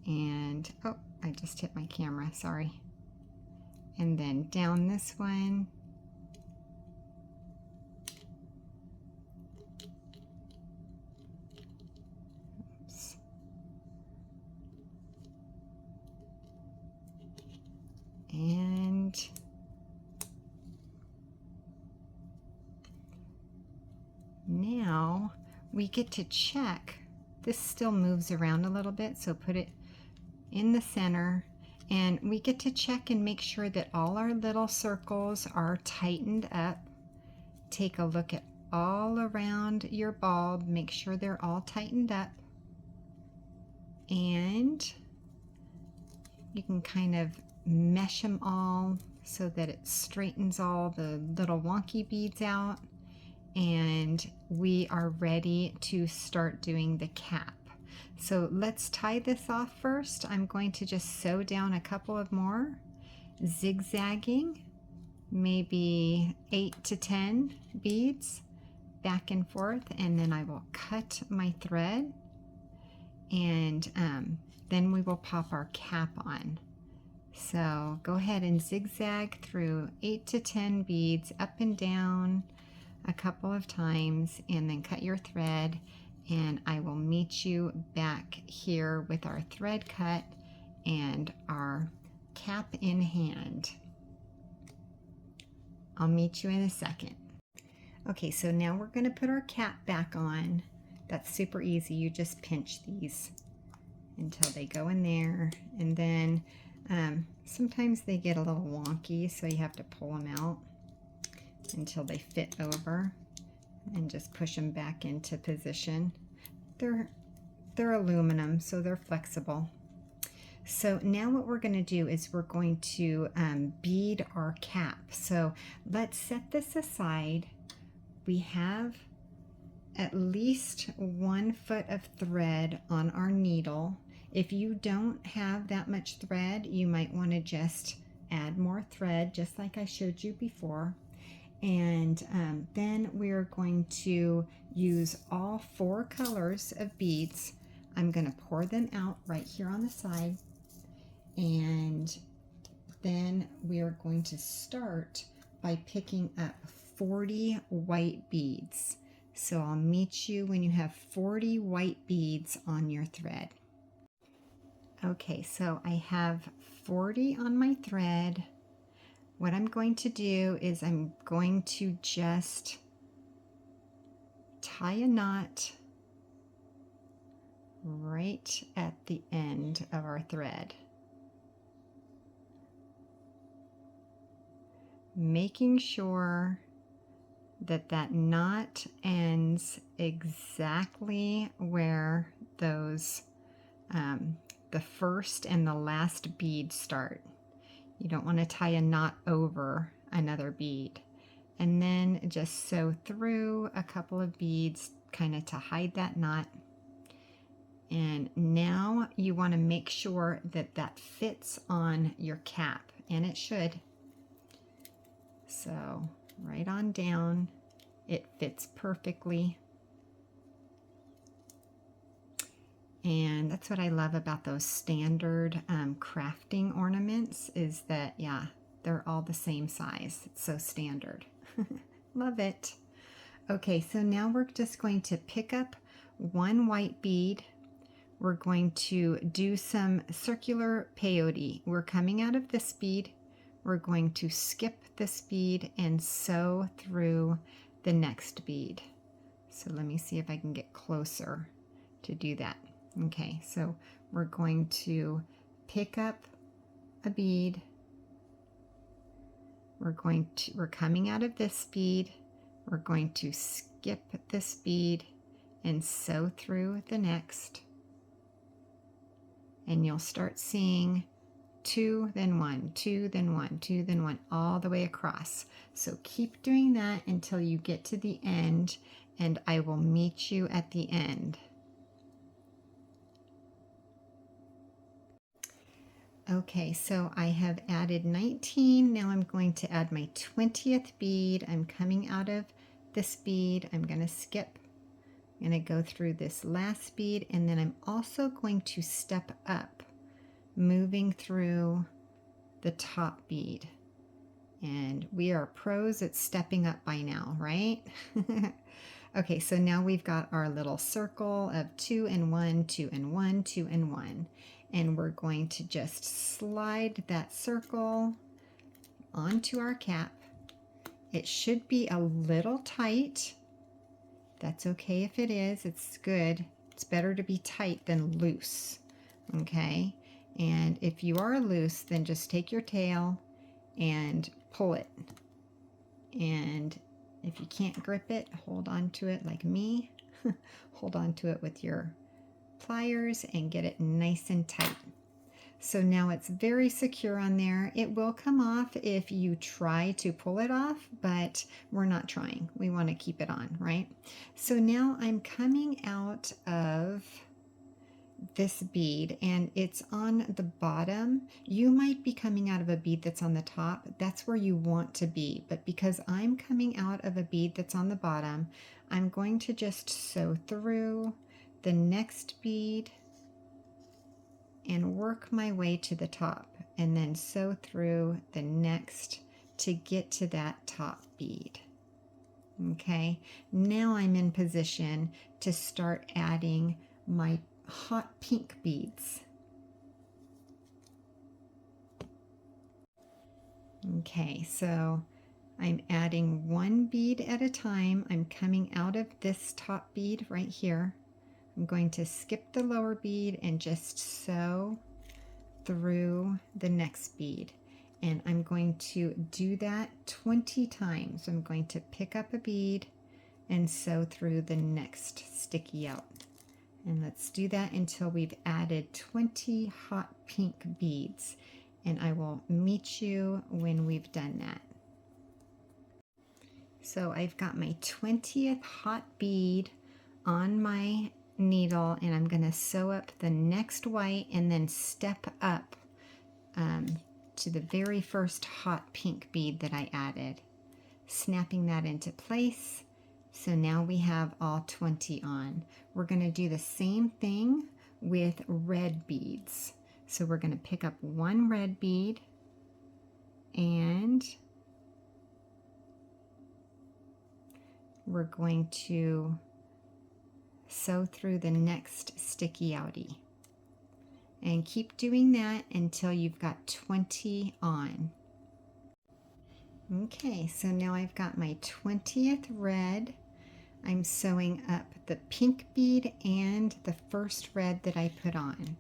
and oh, I just hit my camera, sorry, and then down this one, oops. And now we get to check. This still moves around a little bit, so put it in the center, and we get to check and make sure that all our little circles are tightened up. Take a look at all around your bulb, make sure they're all tightened up, and you can kind of mesh them all so that it straightens all the little wonky beads out, and we are ready to start doing the cap. So let's tie this off first. I'm going to just sew down a couple of more, zigzagging, maybe 8 to 10 beads back and forth, and then I will cut my thread, and then we will pop our cap on. So go ahead and zigzag through 8 to 10 beads up and down a couple of times, and then cut your thread, and I will meet you back here with our thread cut and our cap in hand. I'll meet you in a second. Okay, so now we're going to put our cap back on. That's super easy. You just pinch these until they go in there, and then sometimes they get a little wonky, so you have to pull them out until they fit over, and just push them back into position. They're aluminum, so they're flexible. So now what we're going to do is we're going to bead our cap. So let's set this aside. We have at least 1 foot of thread on our needle. If you don't have that much thread, you might want to just add more thread, just like I showed you before. And then we're going to use all 4 colors of beads. I'm going to pour them out right here on the side, and then we are going to start by picking up 40 white beads. So I'll meet you when you have 40 white beads on your thread. Okay, so I have 40 on my thread. What I'm going to do is I'm going to just tie a knot right at the end of our thread, making sure that that knot ends exactly where those the first and the last bead start. You don't want to tie a knot over another bead. And then just sew through a couple of beads kind of to hide that knot. And now you want to make sure that that fits on your cap, and it should. So right on down, it fits perfectly. And that's what I love about those standard crafting ornaments, is that, yeah, they're all the same size. It's so standard. Love it. Okay, so now we're just going to pick up 1 white bead. We're going to do some circular peyote. We're coming out of this bead. We're going to skip this bead and sew through the next bead. So let me see if I can get closer to do that. Okay, so we're going to pick up a bead. We're coming out of this bead. We're going to skip this bead and sew through the next. And you'll start seeing 2, then 1, 2, then 1, 2, then 1, all the way across. So keep doing that until you get to the end, and I will meet you at the end. Okay, so I have added 19. Now I'm going to add my 20th bead. I'm coming out of this bead. I'm going to skip. I'm going to go through this last bead, and then I'm also going to step up, moving through the top bead. And we are pros at stepping up by now, right? Okay, so now we've got our little circle of 2 and 1, 2 and 1, 2 and 1. And we're going to just slide that circle onto our cap. It should be a little tight. That's okay if it is. It's good. It's better to be tight than loose. Okay? And if you are loose, then just take your tail and pull it. And if you can't grip it, hold on to it like me. Hold on to it with your pliers and get it nice and tight. So now it's very secure on there. It will come off if you try to pull it off, but we're not trying. We want to keep it on, right? So now I'm coming out of this bead and it's on the bottom. You might be coming out of a bead that's on the top. That's where you want to be. But because I'm coming out of a bead that's on the bottom, I'm going to just sew through the next bead and work my way to the top, and then sew through the next to get to that top bead. Okay, now I'm in position to start adding my hot pink beads. Okay, so I'm adding 1 bead at a time. I'm coming out of this top bead right here. I'm going to skip the lower bead and just sew through the next bead. And I'm going to do that 20 times. I'm going to pick up a bead and sew through the next sticky out. And let's do that until we've added 20 hot pink beads. And I will meet you when we've done that. So I've got my 20th hot bead on my needle, and I'm going to sew up the next white and then step up to the very first hot pink bead that I added, snapping that into place. So now we have all 20 on. We're going to do the same thing with red beads. So we're going to pick up 1 red bead and we're going to sew through the next sticky outie. And keep doing that until you've got 20 on. Okay, so now I've got my 20th red. I'm sewing up the pink bead and the first red that I put on.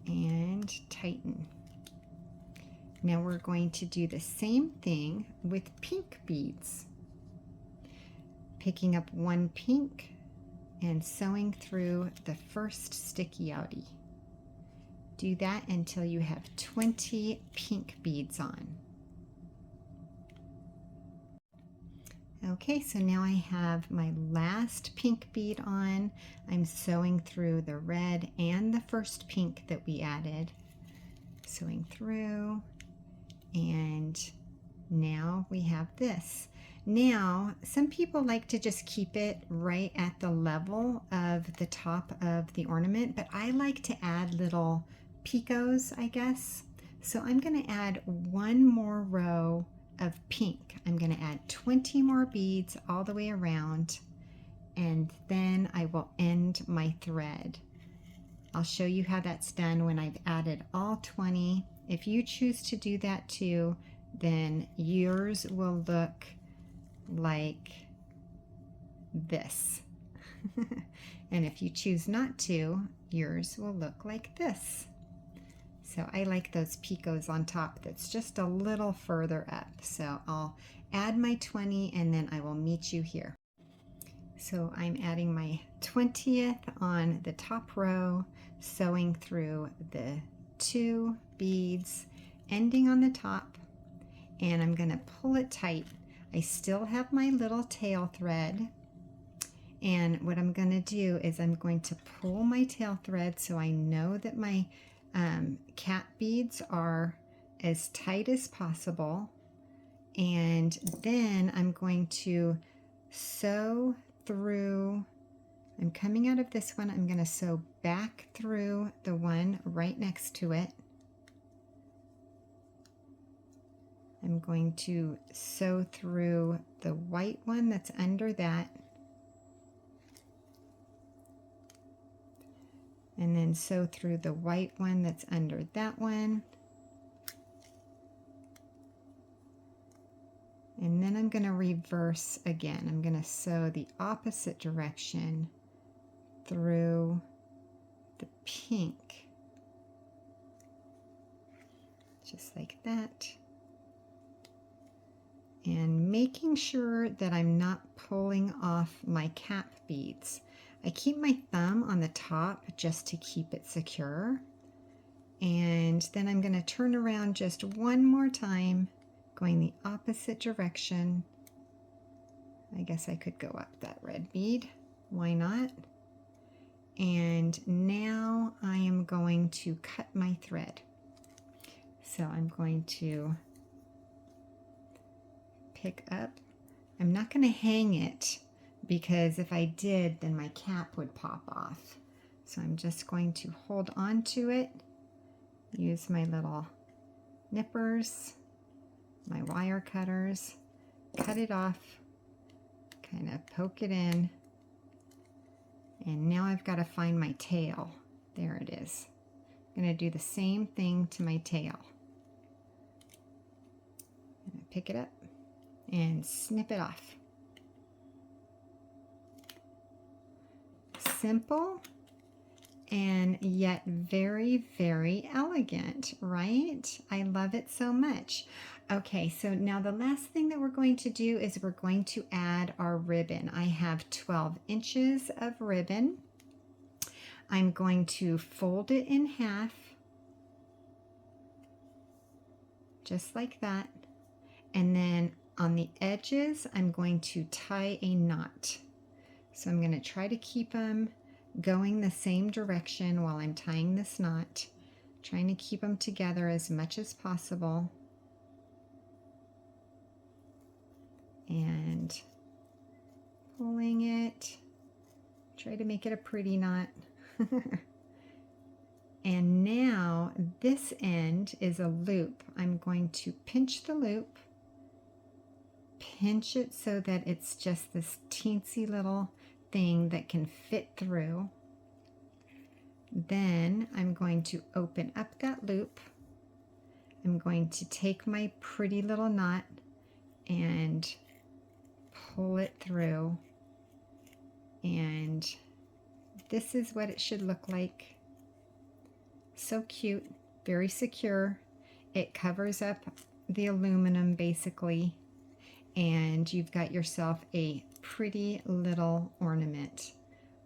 And tighten. Now we're going to do the same thing with pink beads. Picking up 1 pink and sewing through the first sticky outie. Do that until you have 20 pink beads on. Okay, so now I have my last pink bead on. I'm sewing through the red and the first pink that we added. Sewing through, and now we have this. Now, some people like to just keep it right at the level of the top of the ornament, but I like to add little picots, I guess. So I'm going to add 1 more row of pink. I'm going to add 20 more beads all the way around, and then I will end my thread. I'll show you how that's done when I've added all 20. If you choose to do that too, then yours will look like this. And if you choose not to, yours will look like this. So I like those picots on top that's just a little further up. So I'll add my 20 and then I will meet you here. So I'm adding my 20th on the top row, sewing through the 2 beads, ending on the top, and I'm going to pull it tight. I still have my little tail thread, and what I'm going to do is I'm going to pull my tail thread so I know that my cat beads are as tight as possible, and then I'm going to sew through. I'm coming out of this one, I'm going to sew back through the one right next to it. I'm going to sew through the white one that's under that, and then sew through the white one that's under that one. And then I'm going to reverse again. I'm going to sew the opposite direction through the pink, just like that. And making sure that I'm not pulling off my cap beads. I keep my thumb on the top just to keep it secure. And then I'm going to turn around just one more time, going the opposite direction. I guess I could go up that red bead. Why not? And now I am going to cut my thread. So I'm going to pick up. I'm not going to hang it because if I did, then my cap would pop off. So I'm just going to hold on to it, use my little nippers, my wire cutters, cut it off, kind of poke it in, and now I've got to find my tail. There it is. I'm going to do the same thing to my tail. I'm going to pick it up and snip it off. Simple and yet very, very elegant, right? I love it so much. Okay, so now the last thing that we're going to do is we're going to add our ribbon. I have 12 inches of ribbon. I'm going to fold it in half, just like that. And then on the edges, I'm going to tie a knot. So I'm going to try to keep them going the same direction while I'm tying this knot, trying to keep them together as much as possible. And pulling it, try to make it a pretty knot. And now this end is a loop. I'm going to pinch the loop, pinch it so that it's just this teensy little thing that can fit through. Then I'm going to open up that loop. I'm going to take my pretty little knot and pull it through, and this is what it should look like. So cute, very secure. It covers up the aluminum basically, and you've got yourself a pretty little ornament.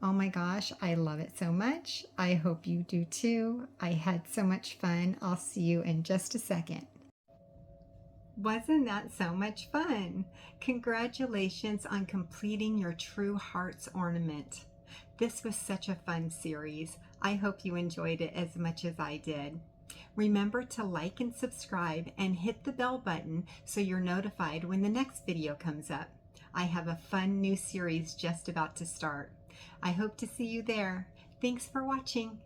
Oh my gosh, I love it so much. I hope you do too. I had so much fun. I'll see you in just a second. Wasn't that so much fun? Congratulations on completing your True Hearts ornament. This was such a fun series. I hope you enjoyed it as much as I did. Remember to like and subscribe and hit the bell button so you're notified when the next video comes up. I have a fun new series just about to start. I hope to see you there. Thanks for watching.